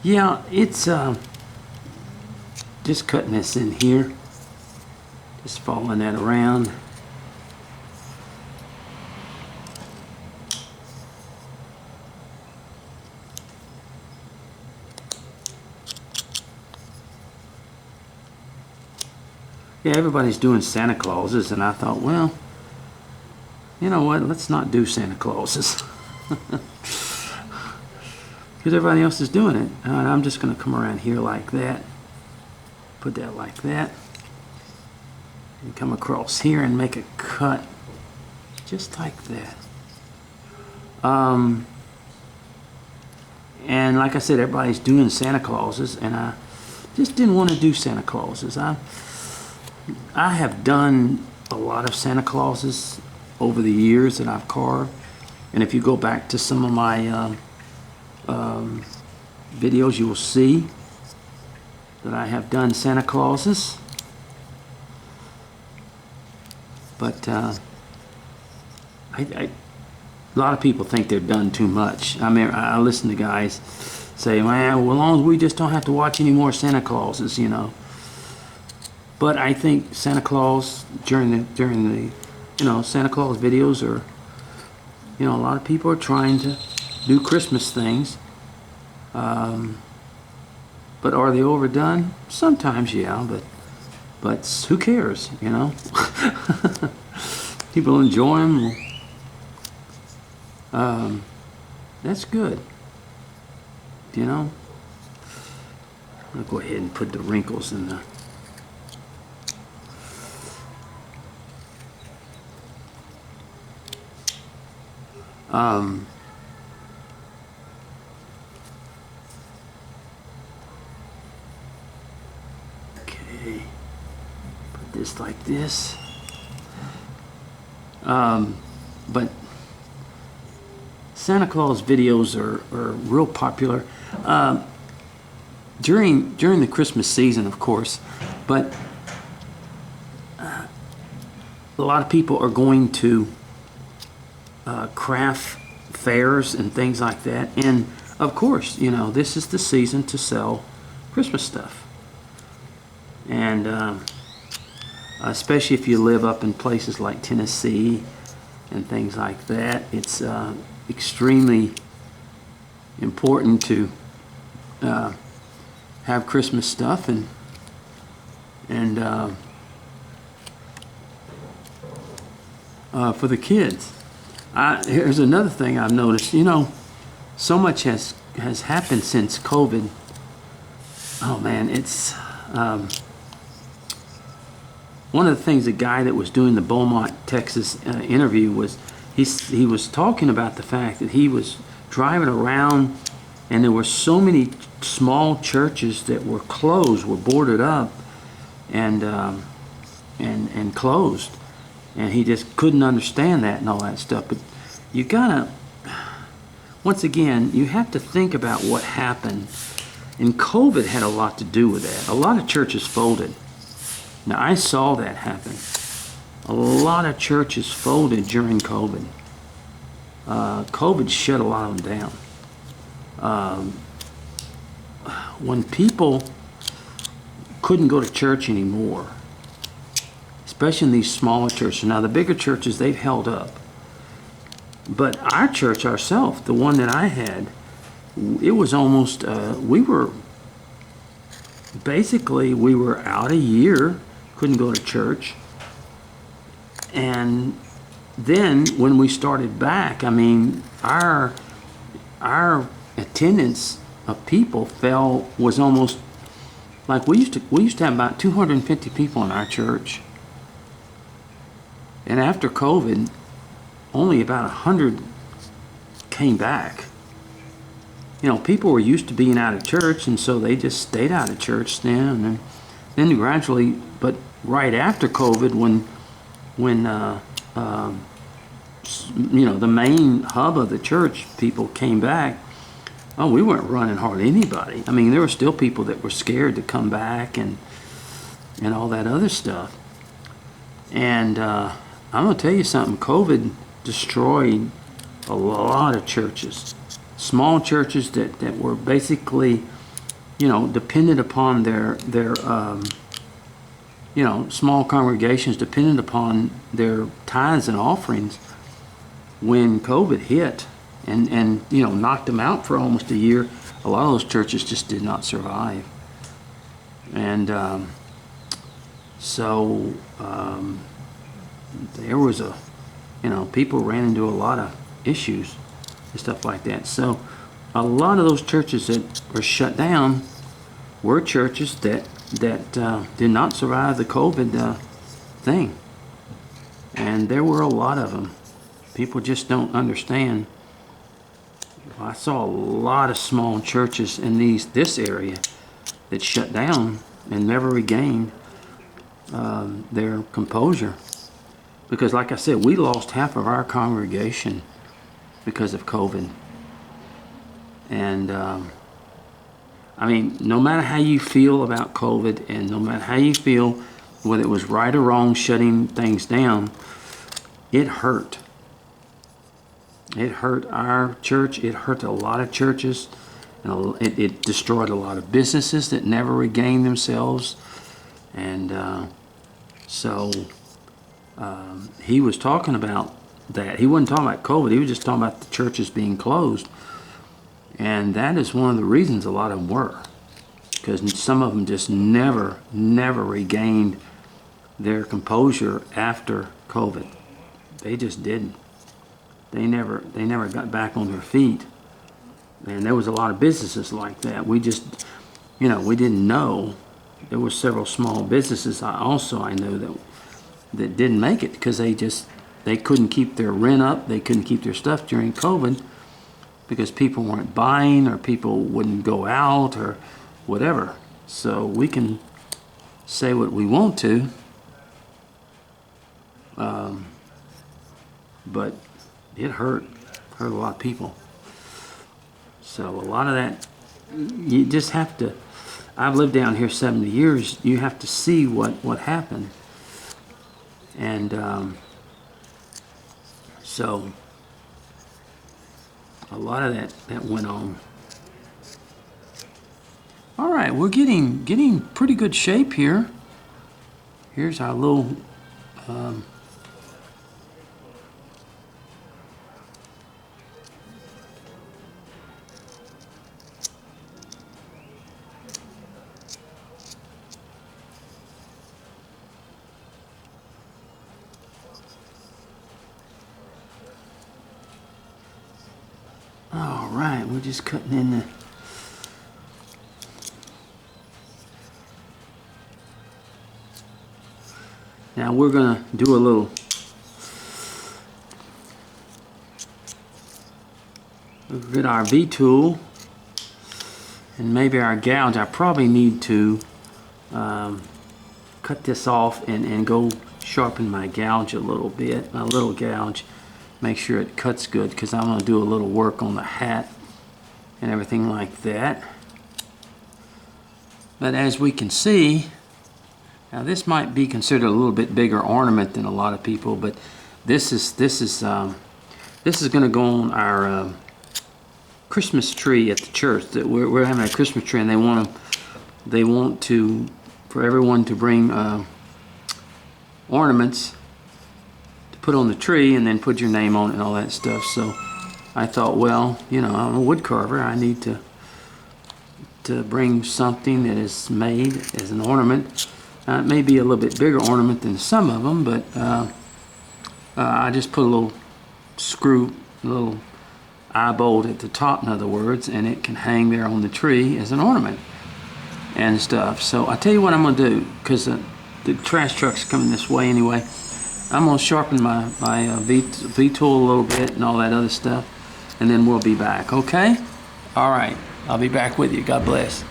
Yeah, it's just cutting this in here, just following that around. Yeah, everybody's doing Santa Clauses, and I thought, well, you know what, let's not do Santa Clauses. Because everybody else is doing it. I'm just going to come around here like that, put that like that, and come across here and make a cut just like that. And like I said, everybody's doing Santa Clauses, and I just didn't want to do Santa Clauses. I have done a lot of Santa Clauses over the years that I've carved, and if you go back to some of my videos, you will see that I have done Santa Clauses. But a lot of people think they're done too much. I mean, I listen to guys say, "Man, well, as long as we just don't have to watch any more Santa Clauses, you know." But I think Santa Claus during the Santa Claus videos are, a lot of people are trying to do Christmas things. But are they overdone? Sometimes, yeah, but who cares, you know? People enjoy them. That's good, you know? I'll go ahead and put the wrinkles in the... Okay, put this like this. But Santa Claus videos are real popular during the Christmas season, of course. But a lot of people are going to craft fairs and things like that, and of course, this is the season to sell Christmas stuff. And especially if you live up in places like Tennessee and things like that, it's extremely important to have Christmas stuff and for the kids. Here's another thing I've noticed. So much has happened since COVID. Oh man, it's one of the things the guy that was doing the Beaumont, Texas interview was he was talking about the fact that he was driving around and there were so many small churches that were closed, were boarded up and closed. And he just couldn't understand that and all that stuff. But you gotta, once again, you have to think about what happened. And COVID had a lot to do with that. A lot of churches folded. Now, I saw that happen. A lot of churches folded during COVID. COVID shut a lot of them down. When people couldn't go to church anymore, especially in these smaller churches. Now, the bigger churches, they've held up. But our church ourselves, the one that I had, it was almost, we were out a year, couldn't go to church. And then when we started back, I mean, our attendance of people was almost, like we used to have about 250 people in our church. And after COVID, only about 100 came back. People were used to being out of church, and so they just stayed out of church then. And then gradually, but right after COVID, when the main hub of the church, people came back, we weren't running hardly anybody. I mean, there were still people that were scared to come back and all that other stuff. And I'm going to tell you something. COVID destroyed a lot of churches. Small churches that were basically depended upon their small congregations depended upon their tithes and offerings when COVID hit and knocked them out for almost a year. A lot of those churches just did not survive. And so there was people ran into a lot of issues and stuff like that. So a lot of those churches that were shut down were churches that did not survive the COVID thing. And there were a lot of them. People just don't understand. I saw a lot of small churches in this area that shut down and never regained their composure. Because like I said, we lost half of our congregation because of COVID. And no matter how you feel about COVID, and no matter how you feel whether it was right or wrong shutting things down, it hurt. It hurt our church. It hurt a lot of churches. And it destroyed a lot of businesses that never regained themselves. And so he was talking about that. He wasn't talking about COVID. He was just talking about the churches being closed. And that is one of the reasons a lot of them were. Because some of them just never regained their composure after COVID. They just didn't. They never got back on their feet. And there was a lot of businesses like that. We just, we didn't know. There were several small businesses I know that didn't make it because they couldn't keep their rent up. They couldn't keep their stuff during COVID because people weren't buying or people wouldn't go out or whatever. So we can say what we want to, but it hurt a lot of people. So a lot of that, you just have to, I've lived down here 70 years, you have to see what happened. And so a lot of that went on. All right, we're getting pretty good shape here. Here's our little all right, we're just cutting in the now we're gonna do a little get our V tool and maybe our gouge. I probably need to cut this off and go sharpen my gouge a little bit, my little gouge, make sure it cuts good because I'm going to do a little work on the hat and everything like that. But as we can see, now this might be considered a little bit bigger ornament than a lot of people, but this is going to go on our Christmas tree at the church. That we're having a Christmas tree, and they want for everyone to bring ornaments to put on the tree, and then put your name on it and all that stuff. So I thought, well, I'm a wood carver. I need to bring something that is made as an ornament. It may be a little bit bigger ornament than some of them, but I just put a little screw, a little eye bolt at the top, in other words, and it can hang there on the tree as an ornament and stuff. So I tell you what I'm going to do, because the trash truck's coming this way anyway. I'm going to sharpen my V tool a little bit and all that other stuff, and then we'll be back, okay? All right, I'll be back with you. God bless.